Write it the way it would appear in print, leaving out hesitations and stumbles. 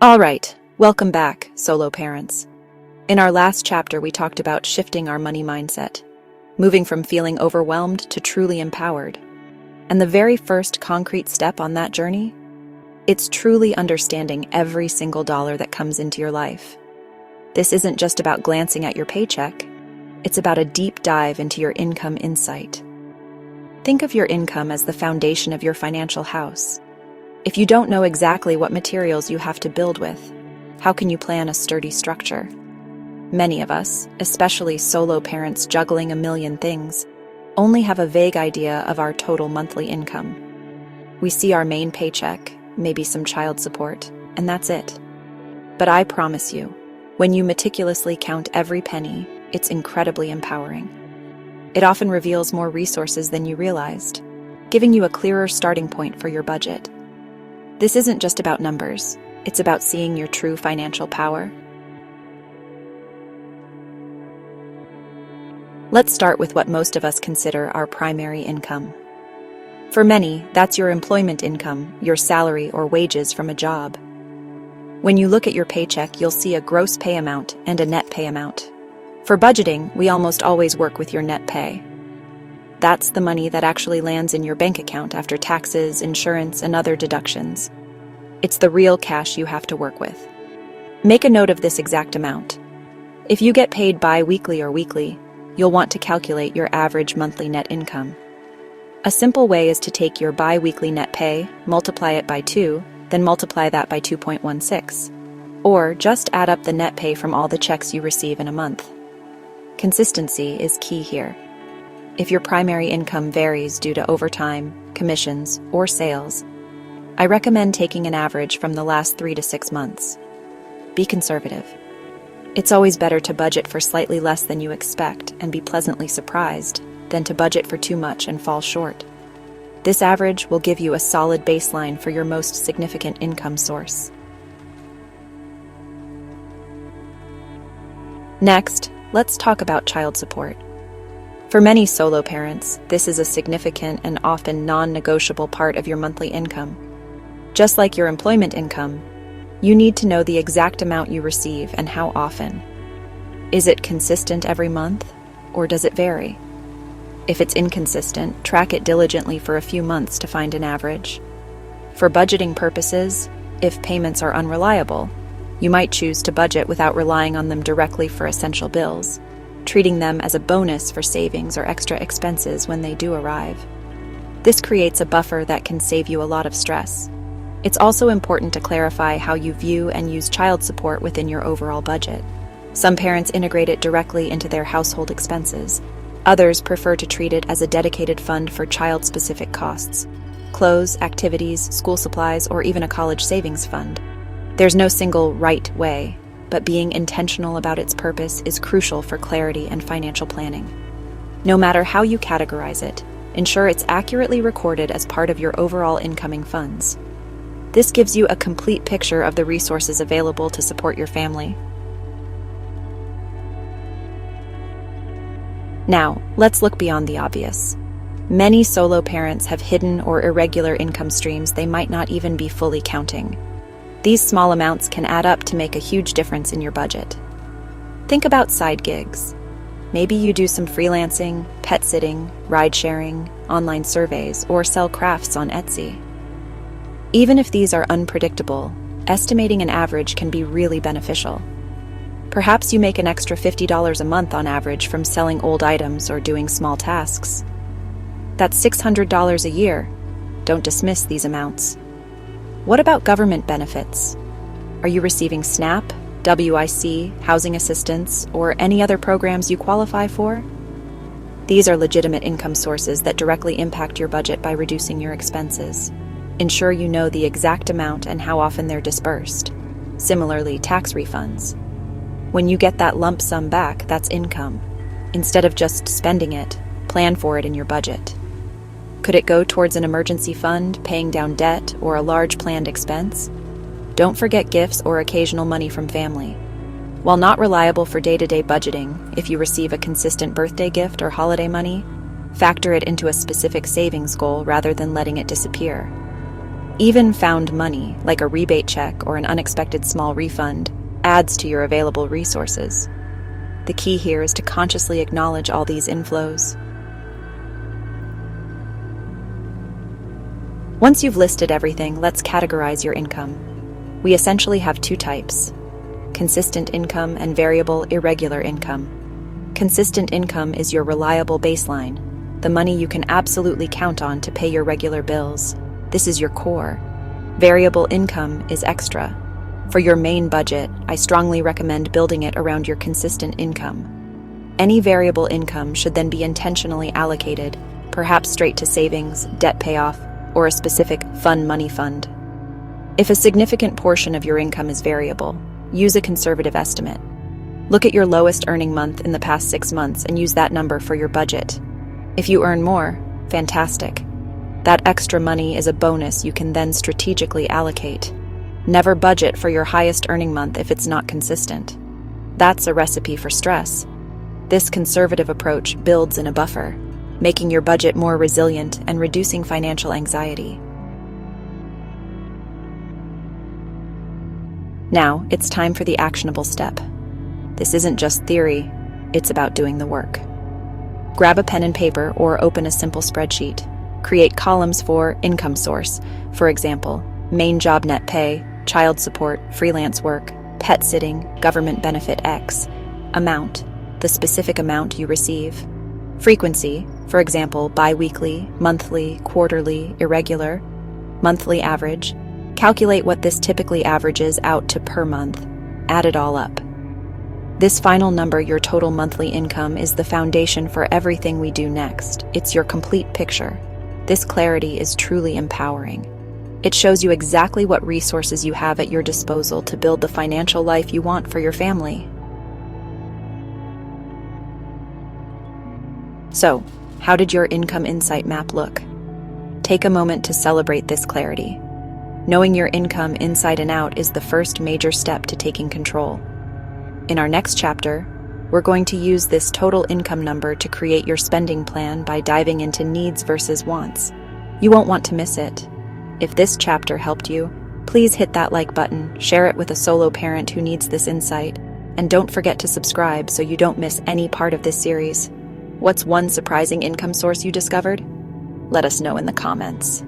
All right, welcome back, solo parents. In our last chapter, we talked about shifting our money mindset, moving from feeling overwhelmed to truly empowered. And the very first concrete step on that journey? It's truly understanding every single dollar that comes into your life. This isn't just about glancing at your paycheck, it's about a deep dive into your income insight. Think of your income as the foundation of your financial house. If you don't know exactly what materials you have to build with, how can you plan a sturdy structure? Many of us, especially solo parents juggling a million things, only have a vague idea of our total monthly income. We see our main paycheck, maybe some child support, and that's it. But I promise you, when you meticulously count every penny, it's incredibly empowering. It often reveals more resources than you realized, giving you a clearer starting point for your budget. This isn't just about numbers, it's about seeing your true financial power. Let's start with what most of us consider our primary income. For many, that's your employment income, your salary or wages from a job. When you look at your paycheck, you'll see a gross pay amount and a net pay amount. For budgeting, we almost always work with your net pay. That's the money that actually lands in your bank account after taxes, insurance, and other deductions. It's the real cash you have to work with. Make a note of this exact amount. If you get paid bi-weekly or weekly, you'll want to calculate your average monthly net income. A simple way is to take your bi-weekly net pay, multiply it by 2, then multiply that by 2.16. Or just add up the net pay from all the checks you receive in a month. Consistency is key here. If your primary income varies due to overtime, commissions, or sales, I recommend taking an average from the last 3 to 6 months. Be conservative. It's always better to budget for slightly less than you expect and be pleasantly surprised than to budget for too much and fall short. This average will give you a solid baseline for your most significant income source. Next, let's talk about child support. For many solo parents, this is a significant and often non-negotiable part of your monthly income. Just like your employment income, you need to know the exact amount you receive and how often. Is it consistent every month, or does it vary? If it's inconsistent, track it diligently for a few months to find an average. For budgeting purposes, if payments are unreliable, you might choose to budget without relying on them directly for essential bills, treating them as a bonus for savings or extra expenses when they do arrive. This creates a buffer that can save you a lot of stress. It's also important to clarify how you view and use child support within your overall budget. Some parents integrate it directly into their household expenses. Others prefer to treat it as a dedicated fund for child-specific costs, clothes, activities, school supplies, or even a college savings fund. There's no single right way, but being intentional about its purpose is crucial for clarity and financial planning. No matter how you categorize it, ensure it's accurately recorded as part of your overall incoming funds. This gives you a complete picture of the resources available to support your family. Now, let's look beyond the obvious. Many solo parents have hidden or irregular income streams they might not even be fully counting. These small amounts can add up to make a huge difference in your budget. Think about side gigs. Maybe you do some freelancing, pet sitting, ride sharing, online surveys, or sell crafts on Etsy. Even if these are unpredictable, estimating an average can be really beneficial. Perhaps you make an extra $50 a month on average from selling old items or doing small tasks. That's $600 a year. Don't dismiss these amounts. What about government benefits? Are you receiving SNAP, WIC, housing assistance, or any other programs you qualify for? These are legitimate income sources that directly impact your budget by reducing your expenses. Ensure you know the exact amount and how often they're dispersed. Similarly, tax refunds. When you get that lump sum back, that's income. Instead of just spending it, plan for it in your budget. Could it go towards an emergency fund, paying down debt, or a large planned expense? Don't forget gifts or occasional money from family. While not reliable for day-to-day budgeting, if you receive a consistent birthday gift or holiday money, factor it into a specific savings goal rather than letting it disappear. Even found money, like a rebate check or an unexpected small refund, adds to your available resources. The key here is to consciously acknowledge all these inflows. Once you've listed everything, let's categorize your income. We essentially have two types: consistent income and variable irregular income. Consistent income is your reliable baseline, the money you can absolutely count on to pay your regular bills. This is your core. Variable income is extra. For your main budget, I strongly recommend building it around your consistent income. Any variable income should then be intentionally allocated, perhaps straight to savings, debt payoff, or a specific fun money fund. If a significant portion of your income is variable, use a conservative estimate. Look at your lowest earning month in the past 6 months and use that number for your budget. If you earn more, fantastic. That extra money is a bonus you can then strategically allocate. Never budget for your highest earning month if it's not consistent. That's a recipe for stress. This conservative approach builds in a buffer, making your budget more resilient and reducing financial anxiety. Now, it's time for the actionable step. This isn't just theory, it's about doing the work. Grab a pen and paper or open a simple spreadsheet. Create columns for income source, for example, main job net pay, child support, freelance work, pet sitting, government benefit X. Amount, the specific amount you receive. Frequency, for example, bi-weekly, monthly, quarterly, irregular. Monthly average. Calculate what this typically averages out to per month. Add it all up. This final number, your total monthly income, is the foundation for everything we do next. It's your complete picture. This clarity is truly empowering. It shows you exactly what resources you have at your disposal to build the financial life you want for your family. So, how did your income insight map look? Take a moment to celebrate this clarity. Knowing your income inside and out is the first major step to taking control. In our next chapter, we're going to use this total income number to create your spending plan by diving into needs versus wants. You won't want to miss it. If this chapter helped you, please hit that like button, share it with a solo parent who needs this insight, and don't forget to subscribe so you don't miss any part of this series. What's one surprising income source you discovered? Let us know in the comments.